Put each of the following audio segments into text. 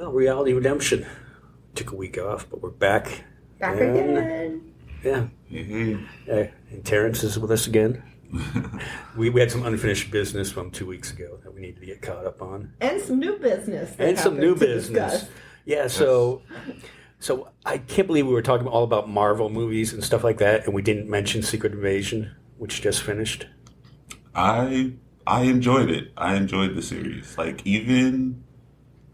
Well, Reality Redemption. Took a week off, but we're back. Back again. Yeah. Mm-hmm. And Terrance is with us again. we had some unfinished business from 2 weeks ago that we need to get caught up on. And some new business. Discuss. Yeah, so I can't believe we were talking all about Marvel movies and stuff like that, and we didn't mention Secret Invasion, which just finished. I enjoyed it. I enjoyed the series. Like, even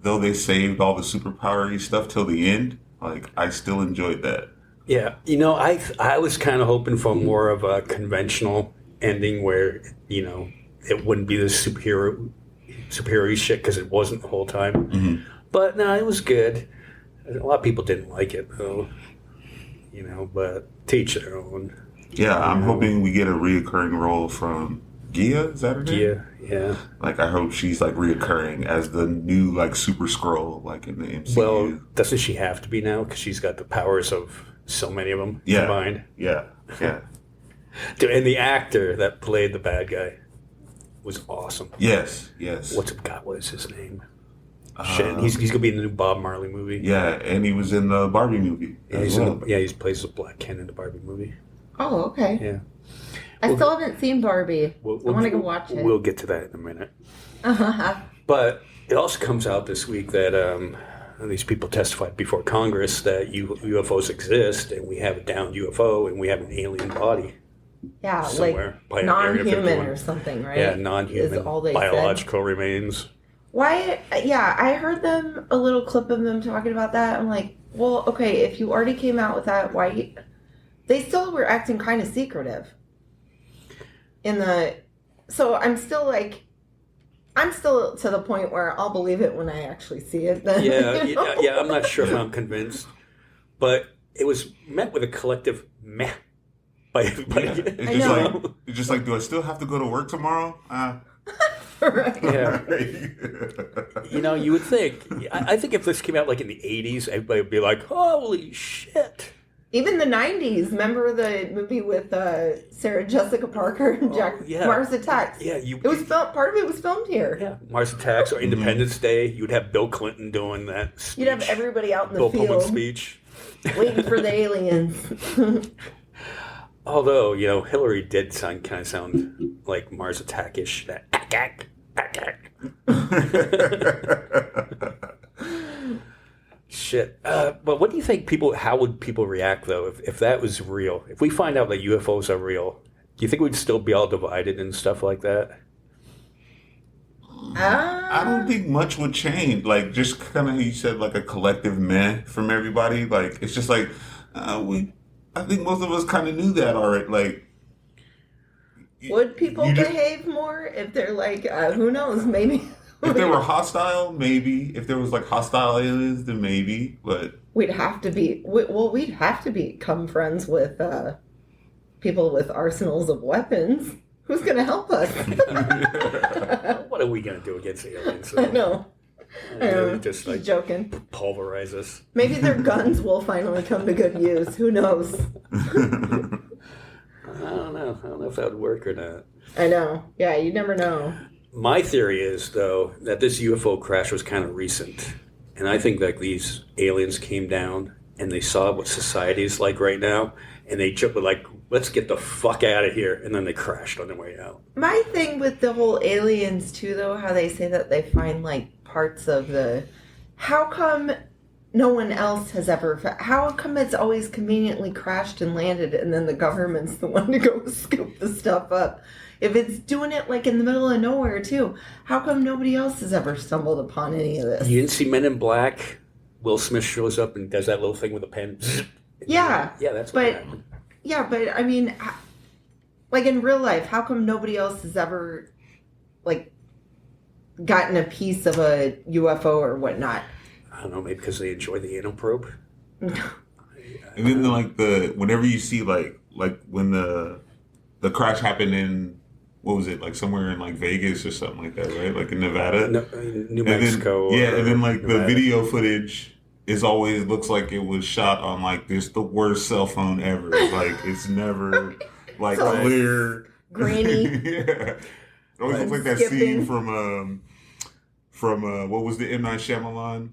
though they saved all the superpower-y stuff till the end, like, I still enjoyed that. Yeah, I was kind of hoping for more of a conventional ending where, it wouldn't be this superhero shit because it wasn't the whole time. Mm-hmm. But no, it was good. A lot of people didn't like it, though. But to each their own. Yeah, I'm hoping we get a reoccurring role from Gia. Is that her name? Gia, yeah. Like, I hope she's like reoccurring as the new like Super Skrull, like in the MCU. Well, doesn't she have to be now because she's got the powers of so many of them combined? Yeah. And the actor that played the bad guy was awesome. Yes. What is his name? Shit, he's gonna be in the new Bob Marley movie. Yeah, and he was in the Barbie movie. He plays the Black Ken in the Barbie movie. Oh, okay. Yeah. I still haven't seen Barbie. I want to go watch it. We'll get to that in a minute. But it also comes out this week that these people testified before Congress that UFOs exist, and we have a downed UFO, and we have an alien body. Yeah, somewhere, like non-human or something, right? Yeah, non-human, biological remains. Why? Yeah, I heard a little clip of them talking about that. I'm like, well, okay, if you already came out with that, why? They still were acting kind of secretive. So I'm still to the point where I'll believe it when I actually see it. Then, yeah. I'm not sure if I'm convinced, but it was met with a collective meh by everybody. Yeah. It's just like, do I still have to go to work tomorrow? Right. Yeah. You would think. I think if this came out like in the 80s, everybody would be like, holy shit. Even the 90s, remember the movie with Sarah Jessica Parker and Mars Attacks? Yeah, it was part of it was filmed here. Yeah, Mars Attacks or Independence Day. You'd have Bill Clinton doing that speech. You'd have everybody out in the Bill field. Pullman speech. Waiting for the aliens. Although, Hillary did kind of sound like Mars Attack-ish. That ack. Shit. But what do you think how would people react, though, if that was real? If we find out that UFOs are real, do you think we'd still be all divided and stuff like that? I don't think much would change. Like, just kind of, you said, like a collective meh from everybody. Like, it's just like, I think most of us kind of knew that already. Like, would people behave more if they're like, who knows, maybe... If they were hostile, maybe. If there was like hostile aliens, then maybe. But we'd have to become friends with people with arsenals of weapons. Who's going to help us? What are we going to do against aliens? I know. Just like joking. Pulverize us. Maybe their guns will finally come to good use. Who knows? I don't know if that would work or not. I know. Yeah, you never know. My theory is, though, that this UFO crash was kind of recent. And I think that these aliens came down and they saw what society is like right now. And they were like, let's get the fuck out of here. And then they crashed on their way out. My thing with the whole aliens, too, though, how they say that they find, like, parts of the... How come no one else has ever... How come it's always conveniently crashed and landed and then the government's the one to go scoop the stuff up? If it's doing it like in the middle of nowhere too, how come nobody else has ever stumbled upon any of this? You didn't see Men in Black? Will Smith shows up and does that little thing with a pen. Yeah. Yeah, that's what happened. Yeah, but I mean, like in real life, how come nobody else has ever like gotten a piece of a UFO or whatnot? I don't know, maybe because they enjoy the anal probe. And then like whenever you see like when the crash happened in, what was it, like somewhere in like Vegas or something like that, right? Like in Nevada? No, New Mexico. And then like Nevada. The video footage looks like it was shot on like the worst cell phone ever. Like it's never like clear. Grainy. Yeah. It always looks like that scene from what was the M. Night Shyamalan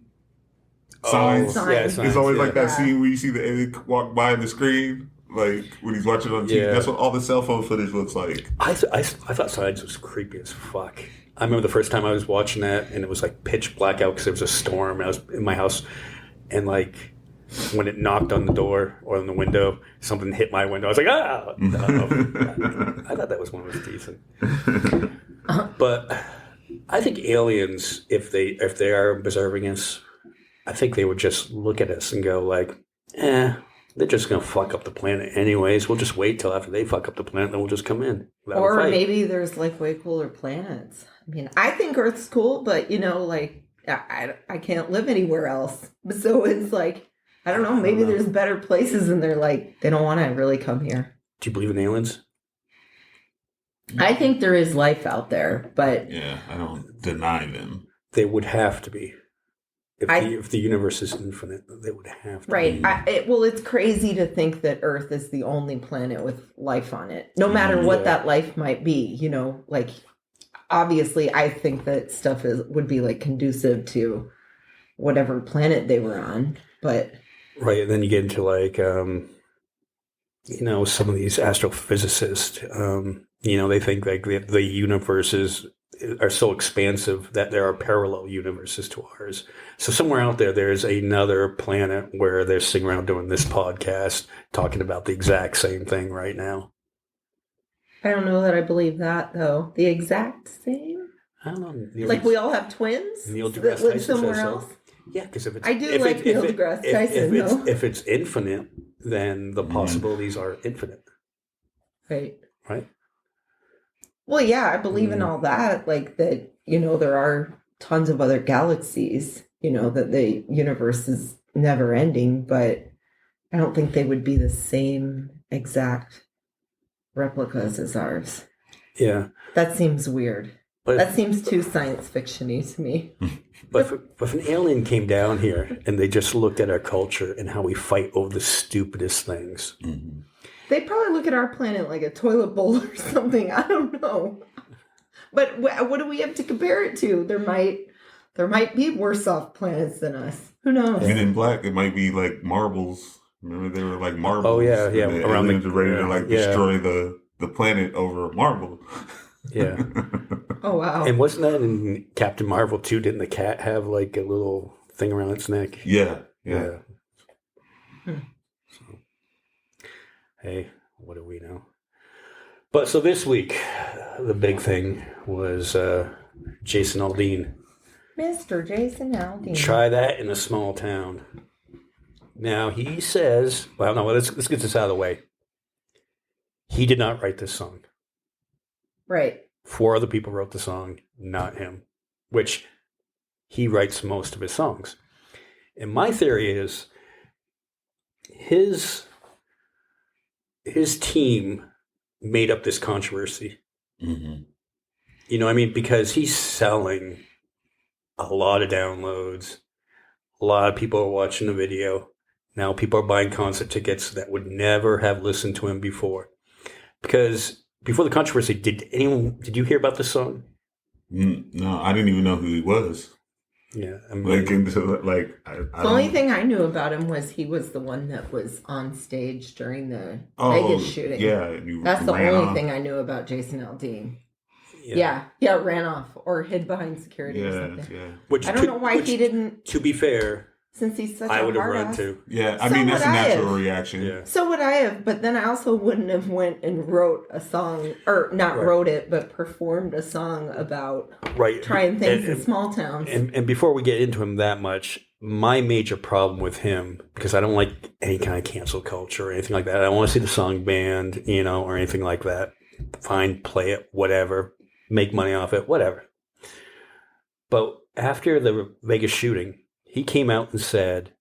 Signs. Yeah, signs. It's always like that Yeah. scene where you see the alien walk by the screen, like when he's watching on TV. Yeah. That's what all the cell phone footage looks like. I thought Signs was creepy as fuck. I remember the first time I was watching that, and it was like pitch black out because there was a storm. I was in my house, and like when it knocked on the door or on the window, something hit my window. I was like, ah! I thought that was one was decent. But I think aliens, if they are observing us, I think they would just look at us and go like, they're just going to fuck up the planet anyways. We'll just wait till after they fuck up the planet, then we'll just come in. Or maybe there's like way cooler planets. I mean, I think Earth's cool, but like I can't live anywhere else. So it's like, I don't know, maybe there's better places and they're like, they don't want to really come here. Do you believe in aliens? I think there is life out there, but Yeah, I don't deny them. They would have to be. If the universe is infinite, they would have to right. be. Well, it's crazy to think that Earth is the only planet with life on it, no matter what that life might be. Like obviously, I think that stuff would be like conducive to whatever planet they were on, but right. And then you get into like, some of these astrophysicists. They think like the universes are so expansive that there are parallel universes to ours. So somewhere out there, there's another planet where they're sitting around doing this podcast, talking about the exact same thing right now. I don't know that I believe that though. The exact same? I don't know. Like we all have twins Neil that deGrasse live Tyson somewhere says so. else? Yeah, because I do like Neil deGrasse Tyson, though. If it's infinite, then the possibilities are infinite. Right. Right? Well, yeah, I believe in all that. Like that, there are tons of other galaxies, that the universe is never ending, but I don't think they would be the same exact replicas as ours. Yeah. That seems weird. But That seems too science fiction-y to me. But if an alien came down here and they just looked at our culture and how we fight over the stupidest things. Mm-hmm. They probably look at our planet like a toilet bowl or something. I don't know. But what do we have to compare it to? There might be worse off planets than us. Who knows? Men in Black, it might be like marbles. Remember they were like marbles. Oh, yeah. And the Around aliens were ready to destroy the planet over a marble. Yeah. Oh, wow. And wasn't that in Captain Marvel too? Didn't the cat have like a little thing around its neck? Yeah. So, hey, what do we know? But so this week, the big thing was Jason Aldean. Mr. Jason Aldean. Try that in a small town. Now he says, well, no, let's get this out of the way. He did not write this song. Right. 4 other people wrote the song, not him, which he writes most of his songs. And my theory is his team made up this controversy. Mm-hmm. You know what I mean? Because he's selling a lot of downloads. A lot of people are watching the video. Now people are buying concert tickets that would never have listened to him before. Because before the controversy, did you hear about this song? No, I didn't even know who he was. Yeah. I mean, The only thing I knew about him was he was the one that was on stage during the Vegas shooting. Yeah. That's the only thing I knew about Jason Aldean. Yeah, ran off or hid behind security or something. Yeah. I don't know why he didn't. To be fair, since he's such I a would have hard run ass. too. Yeah, I So mean, that's a would I natural have. reaction. Yeah. So would I have, but then I also wouldn't have went and wrote a song, or not wrote it, but performed a song about trying things in small towns. And before we get into him that much, my major problem with him, because I don't like any kind of cancel culture or anything like that. I don't want to see the song banned, or anything like that. Fine, play it, whatever. Make money off it, whatever. But after the Vegas shooting, he came out and said,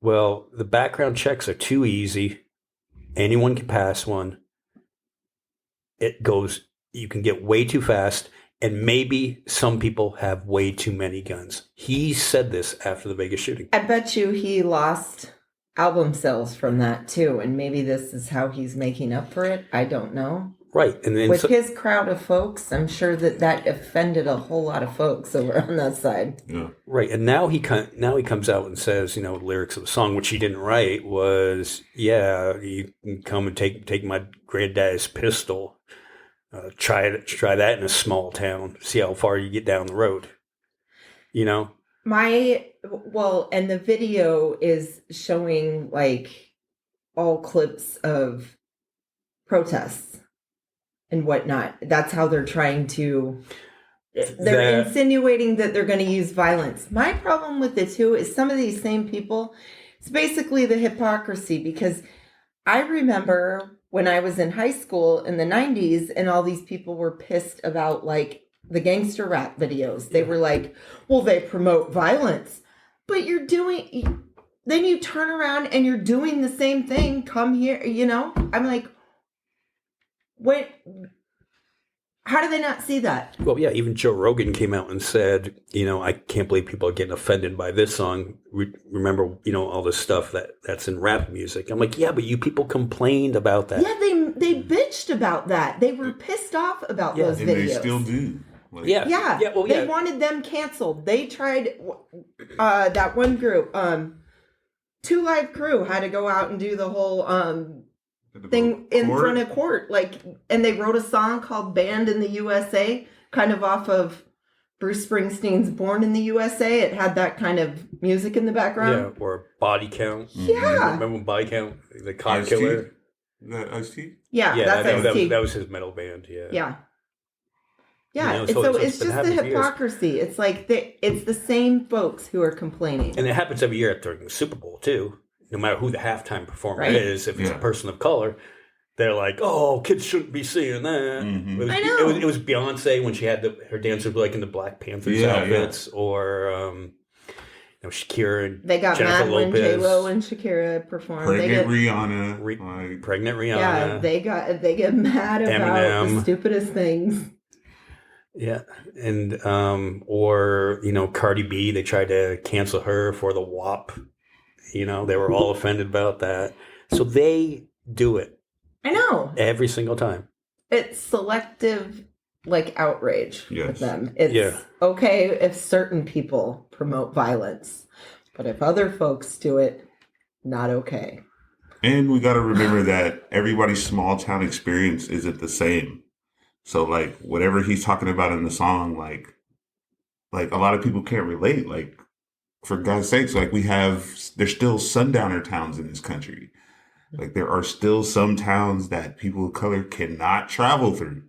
well, the background checks are too easy. Anyone can pass one. You can get way too fast, and maybe some people have way too many guns. He said this after the Vegas shooting. I bet you he lost album sales from that too, and maybe this is how he's making up for it. I don't know. Right, and then With his crowd of folks, I'm sure that offended a whole lot of folks over on that side. Yeah. right, and now he comes out and says, the lyrics of the song, which he didn't write, was, yeah, you can come and take my granddad's pistol, try that in a small town, see how far you get down the road, And the video is showing like all clips of protests and whatnot. That's how they're trying to. They're insinuating that they're going to use violence. My problem with it too is some of these same people. It's basically the hypocrisy, because I remember when I was in high school in the 90s, and all these people were pissed about like the gangster rap videos. They were like, well, they promote violence, but then you turn around and you're doing the same thing. Come here, I'm like, what? How do they not see that? Well, yeah, even Joe Rogan came out and said, I can't believe people are getting offended by this song. Remember, all this stuff that's in rap music. I'm like, yeah, but you people complained about that. Yeah, they bitched about that. They were pissed off about those And videos. they still do. Like, Yeah. Well, They wanted them canceled. They tried, that one group, 2 Live Crew had to go out and do the whole thing in front of court, and they wrote a song called "Banned in the USA," kind of off of Bruce Springsteen's "Born in the USA." It had that kind of music in the background. Yeah, or Body Count. Yeah. Remember Body Count, the cop Ice-T? killer? Is that Ice-T? Yeah, that's Ice-T. that was his metal band. Yeah. Yeah. Yeah, You know, so it's it's been just the happening for years. hypocrisy. It's like it's the same folks who are complaining. And it happens every year during the Super Bowl, too. No matter who the halftime performer Right. is, if it's a person of color, they're like, oh, kids shouldn't be seeing that. Mhm. It was, I know. It was Beyonce when she had her dancers like in the Black Panthers outfits, or Shakira and They got Jennifer mad when Lopez. J-Lo and Shakira performed. Pregnant Rihanna. Pregnant Rihanna. Yeah, they get mad about Eminem. the stupidest things. Yeah, and or Cardi B, they tried to cancel her for the WAP. They were all offended about that. So they do it I know. every single time. It's selective, outrage with them. It's okay if certain people promote violence, but if other folks do it, not okay. And we got to remember that everybody's small town experience isn't the same. So whatever he's talking about in the song, like a lot of people can't relate. Like, for God's sakes, there's still sundowner towns in this country. Like, there are still some towns that people of color cannot travel through.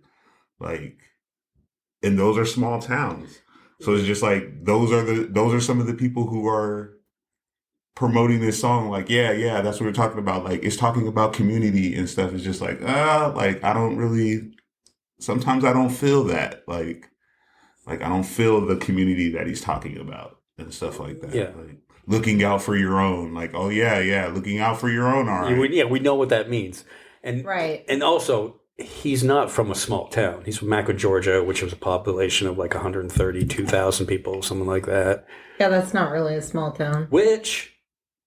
And those are small towns. So it's just those are some of the people who are promoting this song. Yeah, that's what we're talking about. It's talking about community and stuff. It's just I don't really, sometimes I don't feel that. I don't feel the community that he's talking about and stuff like that. Yeah. Looking out for your own. Looking out for your own. All right. We know what that means. And Right. And also, he's not from a small town. He's from Macon, Georgia, which was a population of 132,000 people, something like that. Yeah, that's not really a small town. Which,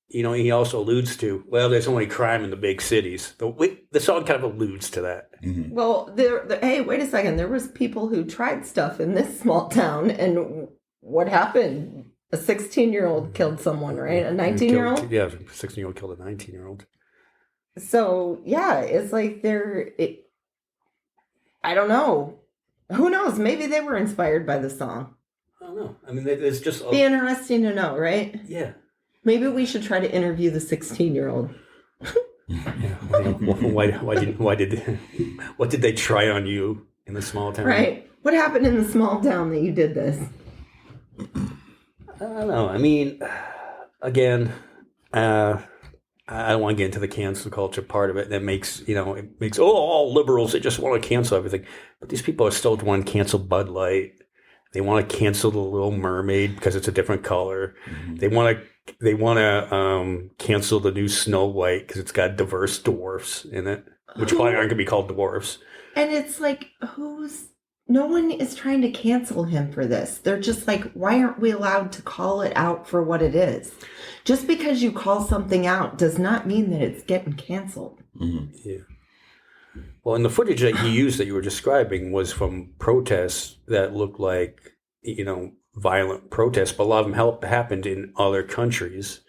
he also alludes to, well, there's only crime in the big cities. The song kind of alludes to that. Mm-hmm. Well, hey, wait a second. There was people who tried stuff in this small town, and what happened? A 16-year-old killed someone, right? A 19-year-old? Yeah, a 16-year-old killed a 19-year-old. So, yeah, it's I don't know. Who knows? Maybe they were inspired by the song. I don't know. I mean, there's just... Be interesting to know, right? Yeah. Maybe we should try to interview the 16-year-old. Yeah. What did they try on you in the small town? Right. What happened in the small town that you did this? I don't know. I mean, again, I don't want to get into the cancel culture part of it. That makes, all liberals, they just want to cancel everything. But these people are still want to cancel Bud Light. They want to cancel the Little Mermaid because it's a different color. Mm-hmm. They want to cancel the new Snow White because it's got diverse dwarfs in it, which probably aren't going to be called dwarfs. And it's no one is trying to cancel him for this. They're just why aren't we allowed to call it out for what it is? Just because you call something out does not mean that it's getting canceled. Mm-hmm. Yeah. Well, and the footage that he used that you were describing was from protests that looked like, violent protests, but a lot of them happened in other countries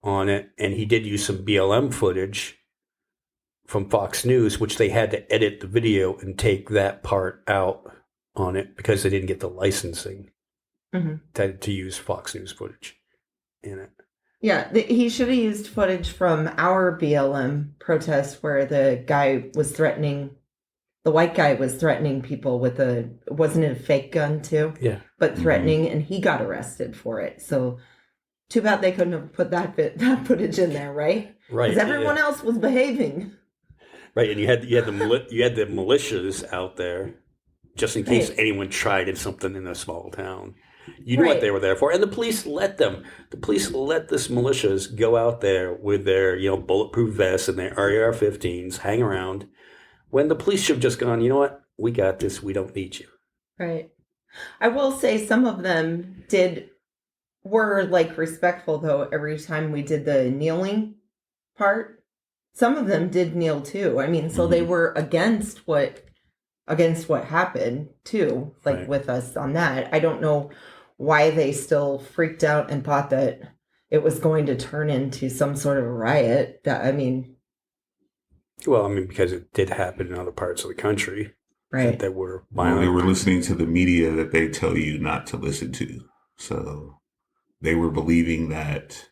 on it. And he did use some BLM footage from Fox News, which they had to edit the video and take that part out on it because they didn't get the licensing to use Fox News footage in it. Yeah, he should have used footage from our BLM protests where the white guy was threatening people with wasn't it a fake gun too? Yeah. But threatening, and he got arrested for it. So too bad they couldn't have put that footage in there, right? Right. Because everyone else was behaving. Right, and you had the militias out there just in case anyone tried something in a small town. You knew what they were there for, and the police let them. The police let this militias go out there with their bulletproof vests and their AR-15s, hang around. When the police should have just gone, you know what, we got this. We don't need you. Right. I will say some of them were like respectful though. Every time we did the kneeling part, some of them did kneel too. I mean, so they were against what happened too, like with us on that. I don't know why they still freaked out and thought that it was going to turn into some sort of a riot. Because it did happen in other parts of the country, right? That were violent. They were listening to the media that they tell you not to listen to. So they were believing that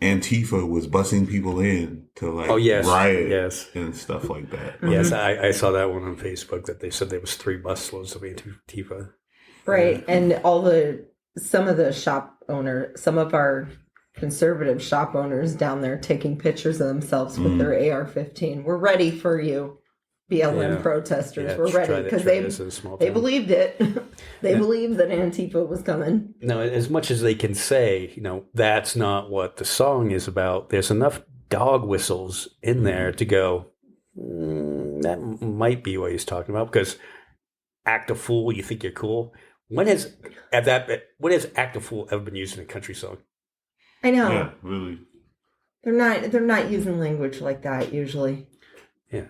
Antifa was busing people in to riot and stuff like that. Yes, I saw that one on Facebook that they said there was 3 busloads of Antifa. Right, and some of our conservative shop owners down there taking pictures of themselves with their AR-15. We're ready for you, BLM protesters. We're ready because they believed it. They believed that Antifa was coming. Now, as much as they can say, that's not what the song is about. There's enough dog whistles in there to go, that might be what he's talking about. Because act a fool, you think you're cool. When has act a fool ever been used in a country song? I know. Yeah, really. They're not using language like that usually. Yeah.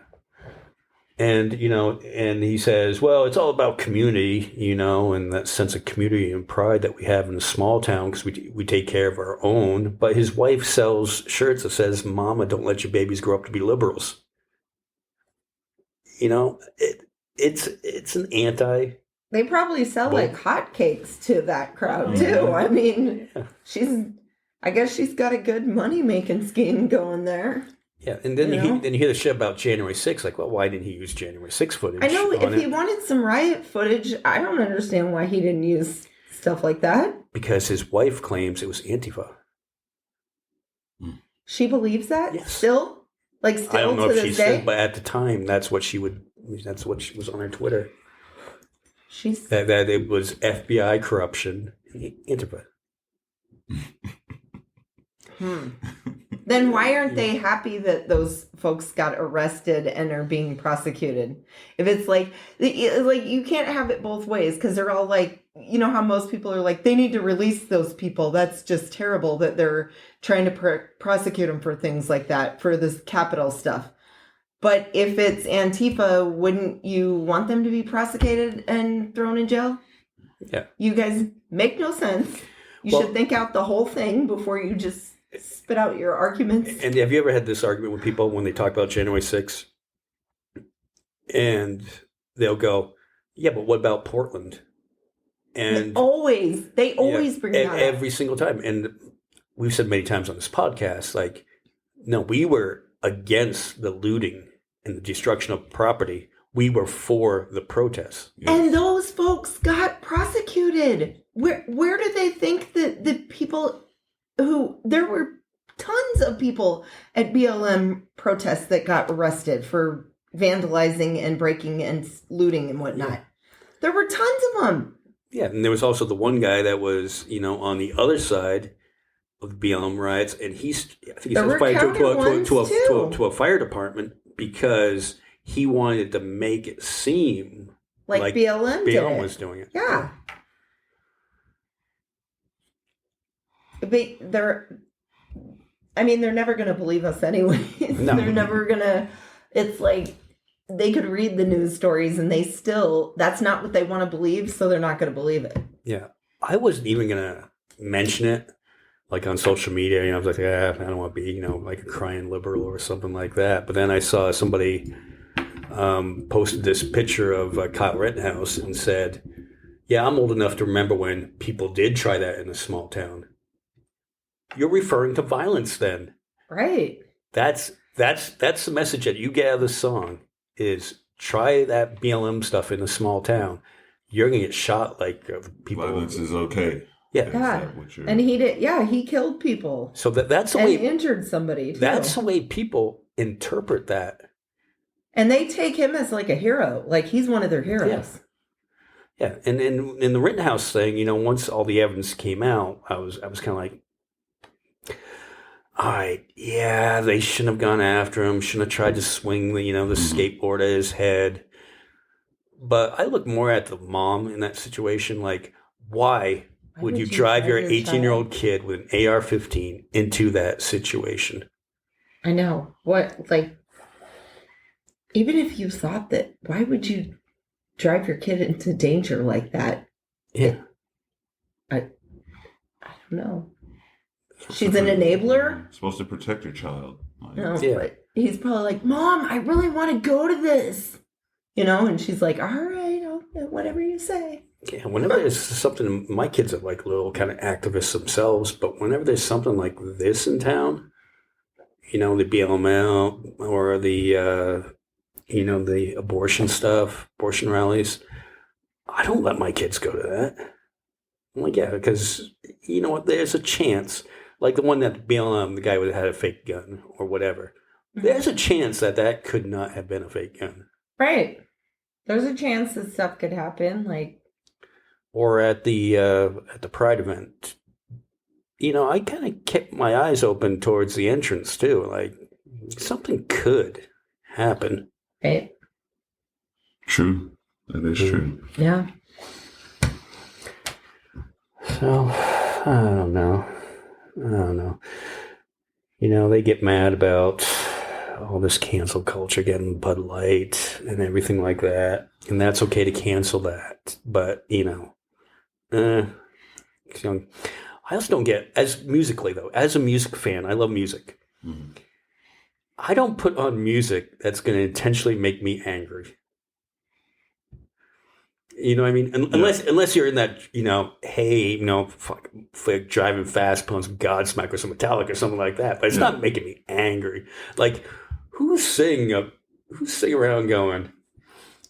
And, and he says, well, it's all about community, and that sense of community and pride that we have in a small town because we take care of our own. But his wife sells shirts that says, Mama, don't let your babies grow up to be liberals. It's an anti. They probably sell like hotcakes to that crowd too. I mean, I guess she's got a good money-making scheme going there. Yeah, and then you hear the shit about January 6th. Like, well, why didn't he use January 6th footage? I know if he wanted some riot footage, I don't understand why he didn't use stuff like that. Because his wife claims it was Antifa. She believes that? Yes. Still? I don't know if she said, but at the time, that's what she was on her Twitter. That it was FBI corruption, Antifa. Then why aren't they happy that those folks got arrested and are being prosecuted? If it's like you can't have it both ways because they're all like, how most people are like, they need to release those people. That's just terrible that they're trying to prosecute them for things like that, for this Capitol stuff. But if it's Antifa, wouldn't you want them to be prosecuted and thrown in jail? Yeah. You guys make no sense. You should think out the whole thing before you just spit out your arguments. And have you ever had this argument with people when they talk about January 6th? And they'll go, yeah, but what about Portland? And they always bring that up. Every single time. And we've said many times on this podcast, like, no, we were against the looting and the destruction of property. We were for the protests. Yes. And those folks got prosecuted. Where do they think that the people there were tons of people at BLM protests that got arrested for vandalizing and breaking and looting and whatnot. Yeah. There were tons of them. Yeah, and there was also the one guy that was, on the other side of the BLM riots, and I think he set fire to a fire department because he wanted to make it seem like BLM was doing it. Yeah. But they're never going to believe us anyway. No. They're never going to, it's like, they could read the news stories and that's not what they want to believe, so they're not going to believe it. Yeah. I wasn't even going to mention it, like on social media. I was like, I don't want to be, like a crying liberal or something like that. But then I saw somebody posted this picture of Kyle Rittenhouse and said, yeah, I'm old enough to remember when people did try that in a small town. You're referring to violence then. Right. That's the message that you get out of the song is try that BLM stuff in a small town. You're going to get shot like people. Violence is okay. Yeah. Yeah. And he did. Yeah, he killed people. So that's the and way. Injured somebody too. That's the way people interpret that. And they take him as like a hero. Like he's one of their heroes. Yeah. And in the Rittenhouse thing, once all the evidence came out, I was kind of like, all right, yeah, they shouldn't have gone after him. Shouldn't have tried to swing the skateboard at his head. But I look more at the mom in that situation. Like, why would you drive your 18-year-old kid with an AR-15 into that situation? I know. Even if you thought that, why would you drive your kid into danger like that? Yeah. I don't know. She's an enabler. Supposed to protect your child. No, but he's probably like, Mom, I really want to go to this. And she's like, all right, whatever you say. Yeah, whenever there's something, my kids are like little kind of activists themselves, but whenever there's something like this in town, the BLM or the, the abortion stuff, abortion rallies, I don't let my kids go to that. I'm like, yeah, because you know what, there's a chance, like the one that BLM, the guy who had a fake gun or whatever, there's a chance that could not have been a fake gun. Right. There's a chance that stuff could happen, or at the Pride event. I kind of kept my eyes open towards the entrance too. Like something could happen. Right. True. That is true. Yeah. So I don't know. They get mad about all this cancel culture, getting Bud Light and everything like that, and that's okay to cancel that. But I also don't get, as musically though, as a music fan, I love music. Mm-hmm. I don't put on music that's going to intentionally make me angry. You know what I mean? Unless you're in that, hey, fuck driving fast, putting some Godsmack or some Metallica or something like that. But it's not making me angry. Like, who's singing around going,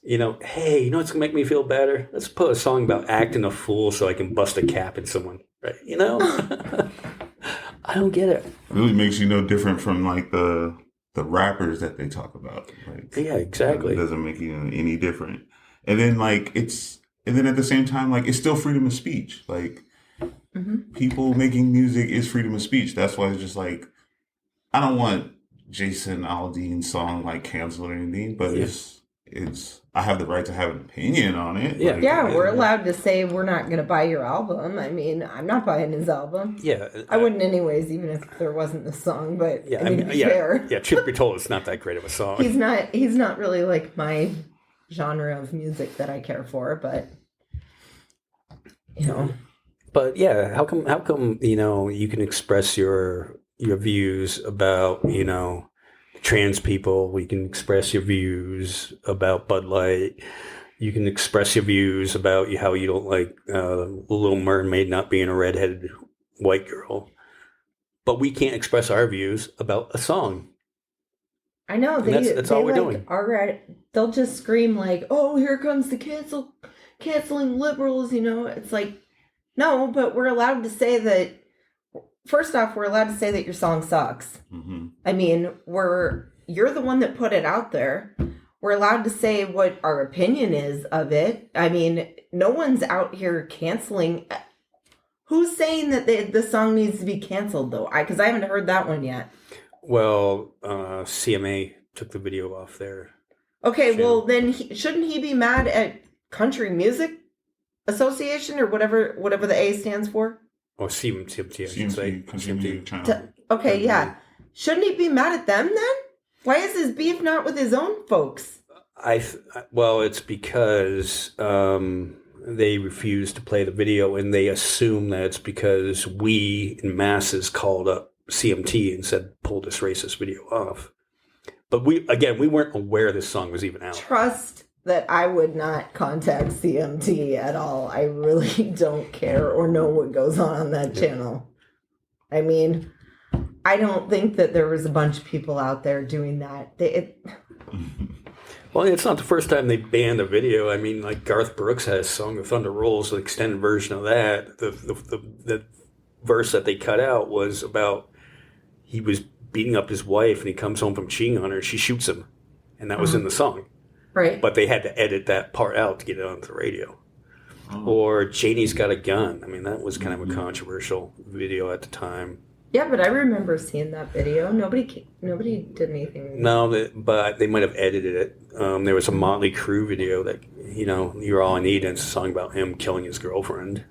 hey, what's gonna make me feel better? Let's put a song about acting a fool so I can bust a cap in someone, right? I don't get it. It really makes you no different from like the rappers that they talk about. Like, yeah, exactly. It doesn't make you any different. And then at the same time, like, it's still freedom of speech. Like, people making music is freedom of speech. That's why it's just like, I don't want Jason Aldean's song like canceled or anything, but it's I have the right to have an opinion on it. Yeah, like, we're allowed to say we're not going to buy your album. I mean, I'm not buying his album. Yeah, I wouldn't anyways, even if there wasn't a song. But yeah, to be fair, yeah. Truth be told, it's not that great of a song. He's not really like my genre of music that I care for, but But yeah, how come you can express your views about trans people? We can express your views about Bud Light. You can express your views about how you don't like Little Mermaid not being a redheaded white girl, but we can't express our views about a song. I know that's all we're doing. They'll just scream like, "Oh, here comes the canceling liberals." It's like, no, but we're allowed to say that. First off, we're allowed to say that your song sucks. Mm-hmm. I mean, you're the one that put it out there. We're allowed to say what our opinion is of it. I mean, no one's out here canceling. Who's saying that the song needs to be canceled though? Because I haven't heard that one yet. Well, CMA took the video off there. Okay, well then shouldn't he be mad at Country Music Association or whatever the A stands for? Or CMT, I should say. CMT. Okay, yeah. Shouldn't he be mad at them then? Why is his beef not with his own folks? Well, it's because they refused to play the video, and they assume that it's because we in masses called up CMT and said, pull this racist video off. But we weren't aware this song was even out. Trust that I would not contact CMT at all. I really don't care or know what goes on that channel. I mean, I don't think that there was a bunch of people out there doing that. Well, it's not the first time they banned a video. I mean, like Garth Brooks has a song, "The Thunder Rolls," the extended version of that. The verse that they cut out was about he was beating up his wife, and he comes home from cheating on her, and she shoots him, and that was in the song. Right. But they had to edit that part out to get it onto the radio. Or Janie's Got a Gun. I mean, that was kind of a controversial video at the time. Yeah, but I remember seeing that video. Nobody did anything. No, but they might have edited it. There was a Motley Crue video that, "You're All I Need," and it's a song about him killing his girlfriend.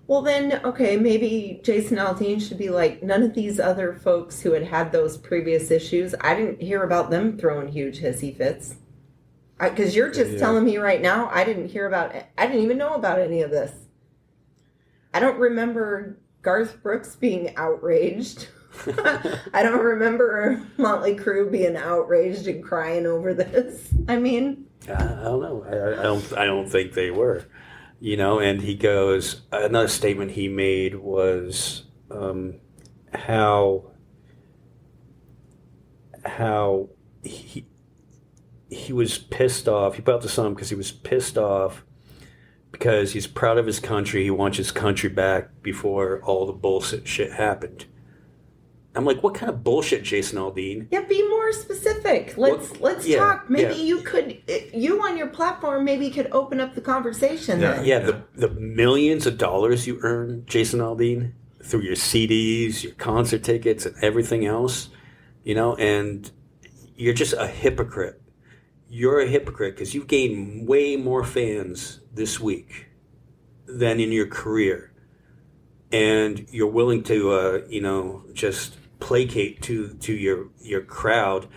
Well, then, okay, maybe Jason Aldean should be like, none of these other folks who had those previous issues, I didn't hear about them throwing huge hissy fits. Because you're just telling me right now, I didn't even know about any of this. I don't remember Garth Brooks being outraged. I don't remember Motley Crue being outraged and crying over this. I mean, I don't know. I don't think they were. And he goes, another statement he made was how he was pissed off. He put out the song because he was pissed off because he's proud of his country. He wants his country back before all the bullshit shit happened. I'm like, what kind of bullshit, Jason Aldean? Yeah, be more specific. Let's talk. Maybe you on your platform, maybe could open up the conversation. The millions of dollars you earn, Jason Aldean, through your CDs, your concert tickets, and everything else, and you're just a hypocrite. You're a hypocrite because you've gained way more fans this week than in your career. And you're willing to, just placate to your crowd.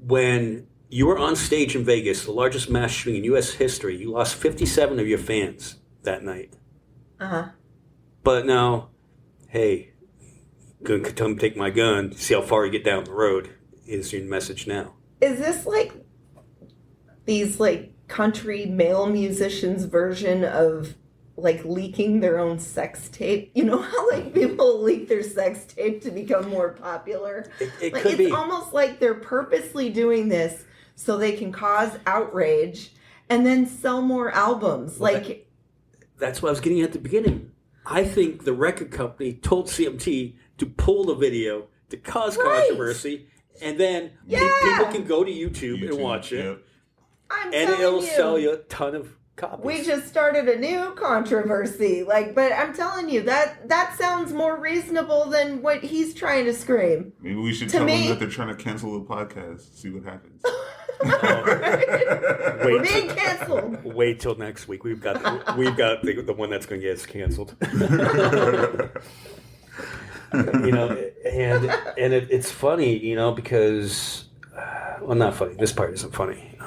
When you were on stage in Vegas, the largest mass shooting in U.S. history, you lost 57 of your fans that night. Uh-huh. But now, hey, gonna come take my gun, see how far you get down the road, is your message now. Is this like these country male musicians' version of leaking their own sex tape? You know how people leak their sex tape to become more popular? It could be. It's almost like they're purposely doing this so they can cause outrage and then sell more albums. That's what I was getting at the beginning. I think the record company told CMT to pull the video to cause controversy, and then people can go to YouTube and watch it. Yep. And it'll sell you a ton of copies. We just started a new controversy. But I'm telling you, that sounds more reasonable than what he's trying to scream. Maybe we should tell them that they're trying to cancel the podcast. See what happens. We're being canceled. Wait till next week. We've got the one that's going to get us canceled. And it's funny, because not funny. This part isn't funny.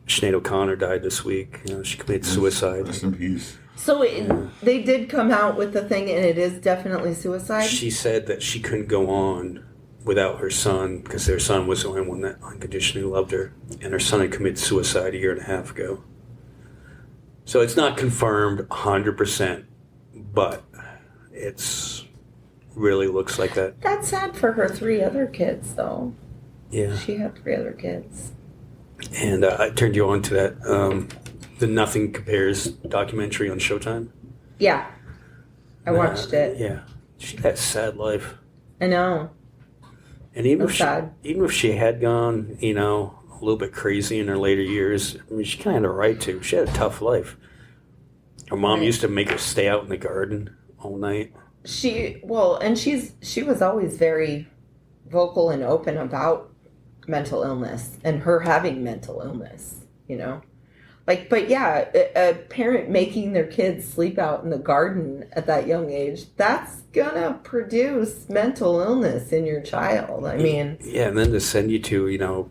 Sinead O'Connor died this week. She committed suicide. Rest in peace. So they did come out with the thing, and it is definitely suicide? She said that she couldn't go on without her son because their son was the only one that unconditionally loved her, and her son had committed suicide a year and a half ago. So it's not confirmed 100%, but it's really looks like that. That's sad for her 3 other kids, though. Yeah. She had 3 other kids. And I turned you on to that, the Nothing Compares documentary on Showtime. Yeah. I watched it. Yeah. She had a sad life. I know. And even if she had gone, a little bit crazy in her later years, I mean, she kind of had a right to. She had a tough life. Her mom used to make her stay out in the garden all night. She was always very vocal and open about mental illness and her having mental illness, but yeah, a parent making their kids sleep out in the garden at that young age, that's gonna produce mental illness in your child. I mean, and then to send you to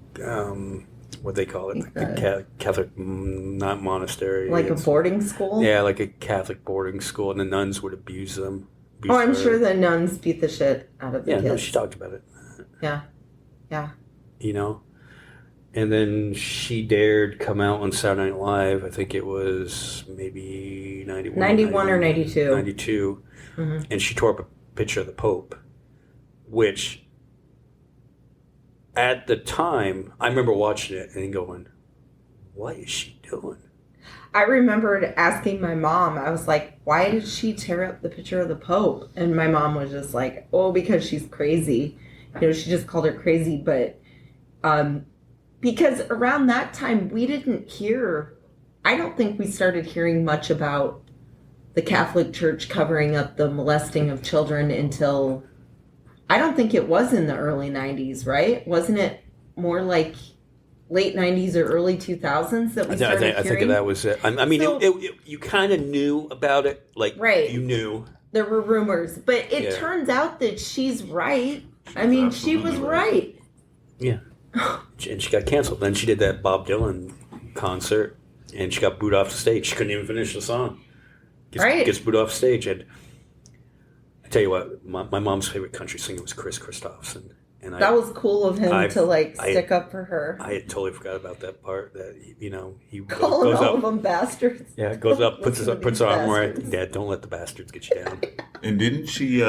what they call it, Like like a Catholic, not monastery. Like a boarding school? Yeah, like a Catholic boarding school, and the nuns would abuse them. Oh, I'm sure the nuns beat the shit out of the kids. Yeah, no, she talked about it. Yeah. Yeah. You know? And then she dared come out on Saturday Night Live. I think it was maybe 91 or 92. 92. Mm-hmm. And she tore up a picture of the Pope, which at the time, I remember watching it and going, what is she doing? I remembered asking my mom, I was like, why did she tear up the picture of the Pope? And my mom was just like, oh, because she's crazy. You know, she just called her crazy. But because around that time, we didn't hear, I don't think we started hearing much about the Catholic Church covering up the molesting of children until, I don't think it was in the early 90s, right? Wasn't it more like late 90s or early 2000s that we started hearing? I think that was it. I mean, so, you kind of knew about it. Like, right. You knew. There were rumors. But it turns out that she's right. I mean, she was right. Yeah. And she got canceled. Then she did that Bob Dylan concert, and she got booed off the stage. She couldn't even finish the song. Gets booed off stage. And I tell you what, my mom's favorite country singer was Chris Christopherson. And that was cool of him to stick up for her. I had totally forgot about that part. That he calling goes all up, of them bastards. Yeah, goes up, puts her arm right. Dad, don't let the bastards get you down. And didn't she?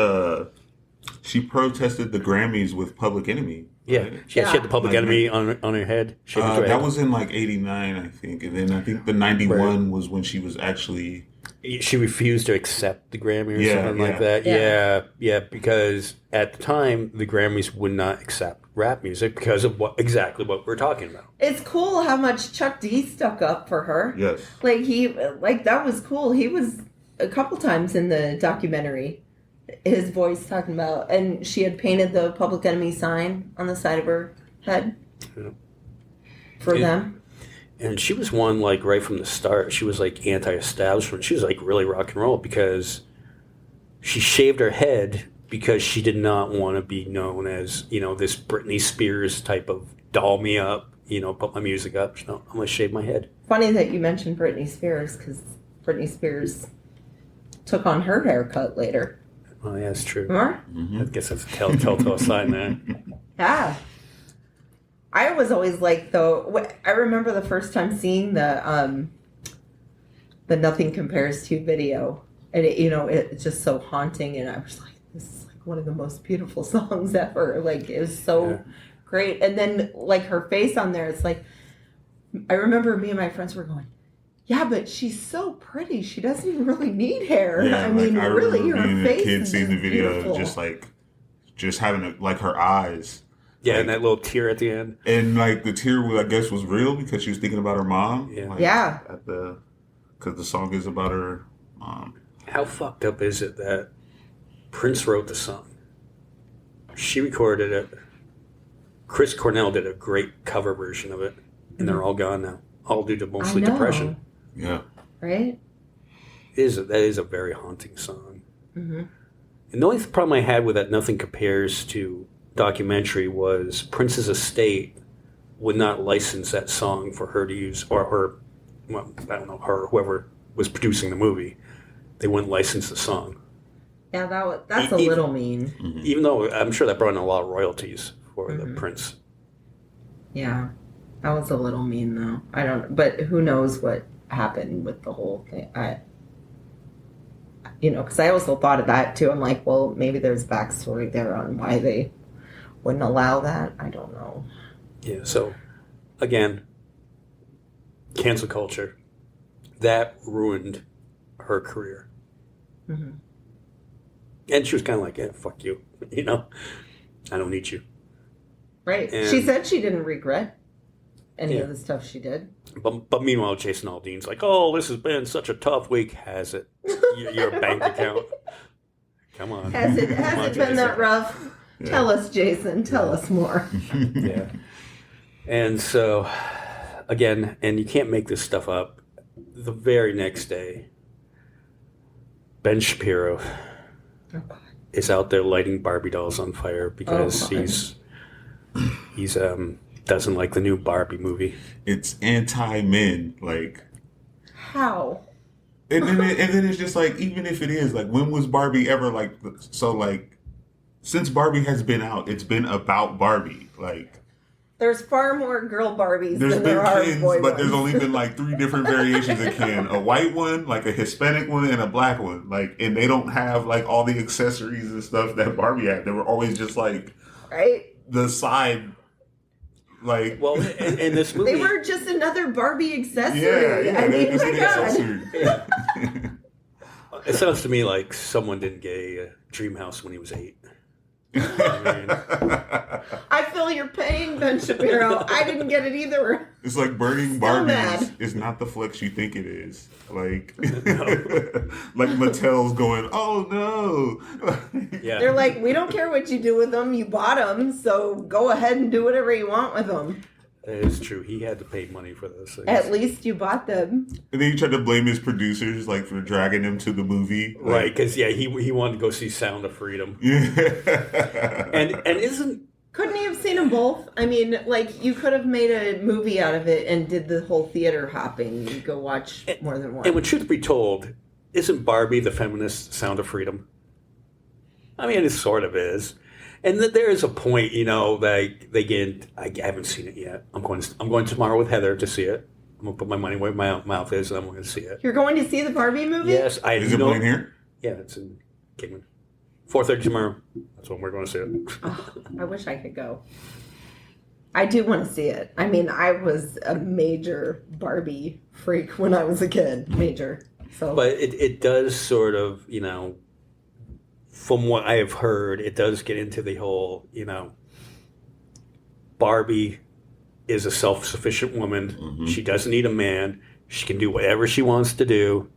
She protested the Grammys with Public Enemy. Yeah, right? she had the Public Enemy on her head. That was in like '89, I think, and then I think the '91 was when she was actually. She refused to accept the Grammy or something like that. Yeah, because at the time the Grammys would not accept rap music because of exactly what we're talking about. It's cool how much Chuck D stuck up for her. Yes, that was cool. He was a couple times in the documentary. His voice talking about, and she had painted the Public Enemy sign on the side of her head for them. And she was one, like, right from the start. She was, like, anti-establishment. She was, like, really rock and roll because she shaved her head because she did not want to be known as, this Britney Spears type of doll me up, put my music up. No, I'm going to shave my head. Funny that you mentioned Britney Spears because Britney Spears took on her haircut later. Oh, yeah, that's true. Mm-hmm. I guess that's a telltale sign there. Yeah. I was always like, though, I remember the first time seeing the Nothing Compares to video. And, it's just so haunting. And I was like, this is like one of the most beautiful songs ever. Like, it was so great. And then, like, her face on there, it's like, I remember me and my friends were going, yeah, but she's so pretty. She doesn't even really need hair. Yeah, I mean, really, her face is seeing the video, beautiful. just having her eyes. Yeah, and that little tear at the end. And the tear, I guess, was real because she was thinking about her mom. Yeah. Because the song is about her mom. How fucked up is it that Prince wrote the song? She recorded it. Chris Cornell did a great cover version of it, and they're all gone now, all due to mostly depression. Yeah. Right? That is a very haunting song. Mm-hmm. And the only problem I had with that Nothing Compares to documentary was Prince's estate would not license that song for her to use, or her, well, I don't know, her, whoever was producing the movie. They wouldn't license the song. Yeah, that's a little mean. Mm-hmm. Even though I'm sure that brought in a lot of royalties for the Prince. Yeah, that was a little mean though. But who knows what happened with the whole thing. Because I also thought of that too. I'm like, well, maybe there's backstory there on why they wouldn't allow that. I don't know. Yeah, so again, cancel culture, that ruined her career. Mm-hmm. And she was kind of like, yeah, fuck you. I don't need you. Right. And she said she didn't regret any of the stuff she did. But meanwhile, Jason Aldean's like, oh, this has been such a tough week. Has it? Your bank account. Come on. Has it been that rough? Yeah. Tell us, Jason. Tell us more. Yeah. And so, again, and you can't make this stuff up. The very next day, Ben Shapiro is out there lighting Barbie dolls on fire because he's doesn't like the new Barbie movie. It's anti-men, like. How? And then it's just like, even if it is, like, when was Barbie ever like, so like, since Barbie has been out, it's been about Barbie. Like, There's far more girl Barbies there's than been there are Kens, boy but there's ones. only been like 3 different variations of Ken. A white one, like a Hispanic one, and a black one. Like, and they don't have like all the accessories and stuff that Barbie had. They were always just like Right? the side, like. Well, in this movie, They were just another Barbie accessory. Yeah, I they're mean, just my an God. accessory. it sounds to me like someone didn't get a dream house when he was 8. I I feel your pain, Ben Shapiro. I didn't get it either. It's like burning Still Barbies mad. is not the flex you think it is. Like, like Mattel's going, oh no. yeah. They're like, we don't care what you do with them. You bought them, so go ahead and do whatever you want with them. That is true. He had to pay money for those things. At least you bought them. And then he tried to blame his producers, like, for dragging him to the movie. Like, Right, because he wanted to go see Sound of Freedom. yeah. And isn't Couldn't you have seen them both? I mean, like, you could have made a movie out of it and did the whole theater hopping. You go watch more than one. and when truth be told, isn't Barbie the feminist Sound of Freedom? I mean, it sort of is. And there is a point, you know, that they get. I haven't seen it yet. I'm going tomorrow with Heather to see it. I'm gonna put my money where my mouth is, and I'm going to see it. You're going to see the Barbie movie? Yes, I Is it know. playing here? Yeah, it's in Kingman. 4:30 tomorrow. That's when we're going to see it. Oh, I wish I could go. I do want to see it. I mean, I was a major Barbie freak when I was a kid. Major. So, But it does sort of, you know, from what I have heard, it does get into the whole, you know, Barbie is a self-sufficient woman. Mm-hmm. She doesn't need a man. She can do whatever she wants to do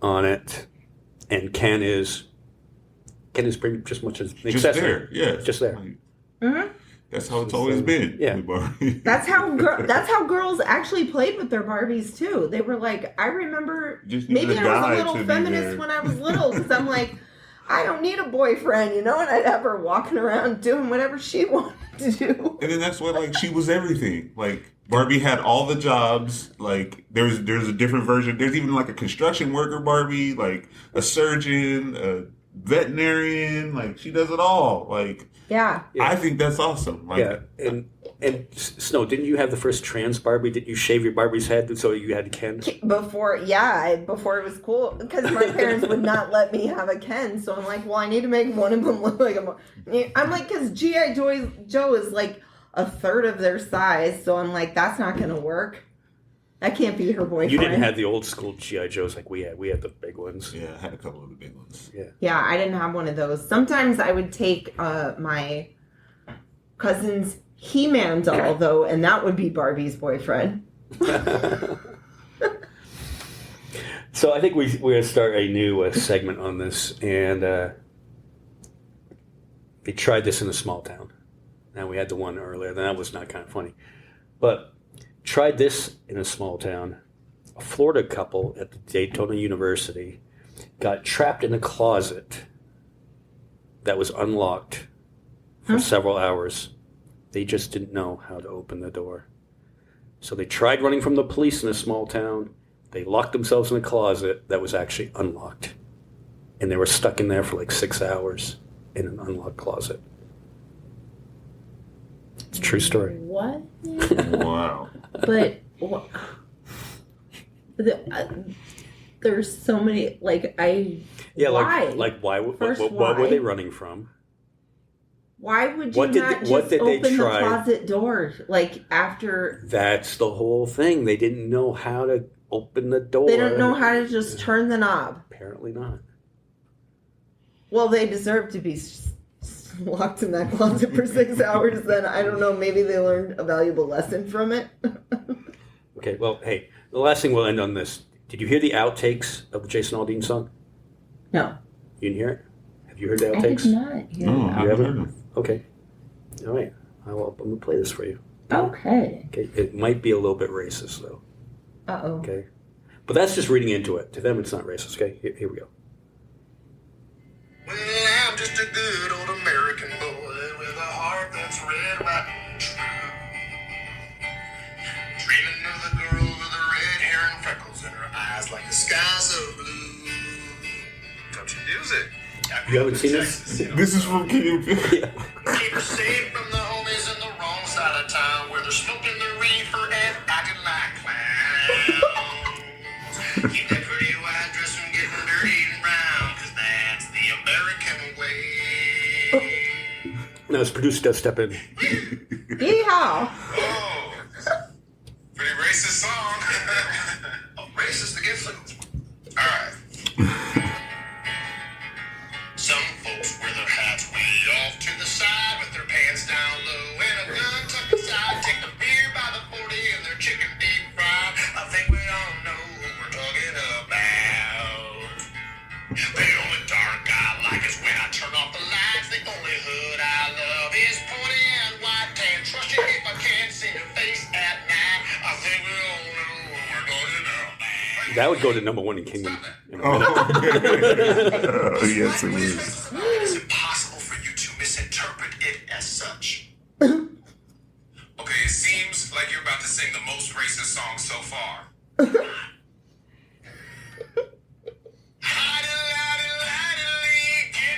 on it. And Ken is pretty just much as an Just accessory. there, yeah. Just there. Like, Mhm. that's how it's always been. Yeah. with Barbie. that's how girls actually played with their Barbies too. They were like, I remember Just need maybe a I was guy a little to be feminist there. when I was little because I'm like, I don't need a boyfriend, you know, and I'd have her walking around doing whatever she wanted to do. And then that's why, like, she was everything. Like, Barbie had all the jobs. Like, there's a different version. There's even like a construction worker Barbie, like a surgeon, a veterinarian. Like, she does it all. Like, Yeah. I think that's awesome. Like, Yeah. And Snow, didn't you have the first trans Barbie? Didn't you shave your Barbie's head so you had Ken? Before it was cool because my parents would not let me have a Ken, so I'm like, well, I need to make one of them look like I'm like, because G.I. Joe is like a third of their size, so I'm like, that's not gonna work. That can't be her boyfriend. You didn't have the old school G.I. Joes like we had. We had the big ones. yeah, I had a couple of the big ones. Yeah, I didn't have one of those. Sometimes I would take my cousin's He-Man doll though, and that would be Barbie's boyfriend. So I think we're going to start a new segment on this, and they tried this in a small town. Now we had the one earlier, that was not kind of funny, but tried this in a small town. A Florida couple at the Daytona University got trapped in a closet that was unlocked for several hours. They just didn't know how to open the door. So they tried running from the police in a small town. They locked themselves in a closet that was actually unlocked. And they were stuck in there for like 6 hours in an unlocked closet. It's a true story. What? Wow. But there's so many Yeah, why? like why? What First, were they running from? Why would you What did not they- what just did they open the try? closet door like after? That's the whole thing. They didn't know how to open the door. They don't know how to just turn the knob. Apparently not. Well, they deserve to be locked in that closet for 6 hours. Then I don't know. Maybe they learned a valuable lesson from it. Okay, well, hey, the last thing we'll end on this. Did you hear the outtakes of the Jason Aldean song? No, You didn't hear it? Have you heard the I did outtakes? not hear No, I that. haven't haven't? heard them. Okay. All right. I'm going to play this for you. Okay. Okay. It might be a little bit racist, though. Uh-oh. Okay. But that's just reading into it. To them, it's not racist. Okay. Here we go. Well, I'm just a good old American boy with a heart that's red, white, and true. You haven't seen this? This is from Key and Peele. Yeah. Keep us safe from the homies in the wrong side of town where they're smoking the reefer and acting like clowns. Keep that pretty white dress from getting dirty and brown, cause that's the American way. No, his producer does step in. Yeehaw! Oh, pretty racist song. Oh, racist against them. Alright. Some folks wear their hats way off to the side with their pants down low and a gun tucked aside. Take the beer by the 40 and their chicken deep fried. I think we all know who we're talking about. The only dark I like is when I turn off the lights. The only hood I love is pointy and white tan. Trust you if I can't see your face at night. I think we all know who we're talking about. That would go to number 1 in Kingdom. Oh, yes, it is. It's impossible for you to misinterpret it as such. Okay, it seems like you're about to sing the most racist song so far. Give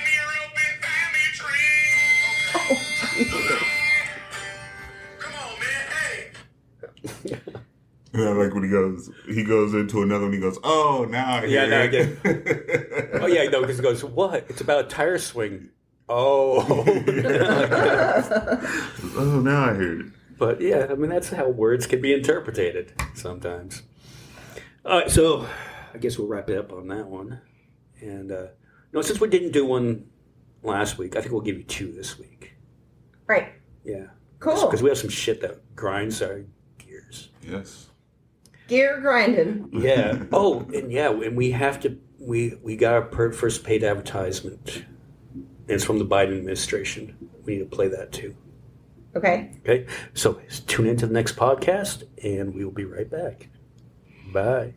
me a rope and family tree. Come on, man, hey. Yeah, like when he goes into another one, he goes, oh, now I hear Yeah, now I it. get Oh, yeah, no, because he goes, what? It's about a tire swing. Oh. Oh, now I hear it. But, yeah, I mean, that's how words can be interpreted sometimes. All right, so I guess we'll wrap it up on that one. And, no, since we didn't do one last week, I think we'll give you 2 this week. Right. Yeah. Cool. Because we have some shit that grinds our gears. Yes. Gear grinding. Yeah. Oh, and we have to. We got our first paid advertisement. And it's from the Biden administration. We need to play that too. Okay. Okay. So tune in to the next podcast, and we will be right back. Bye.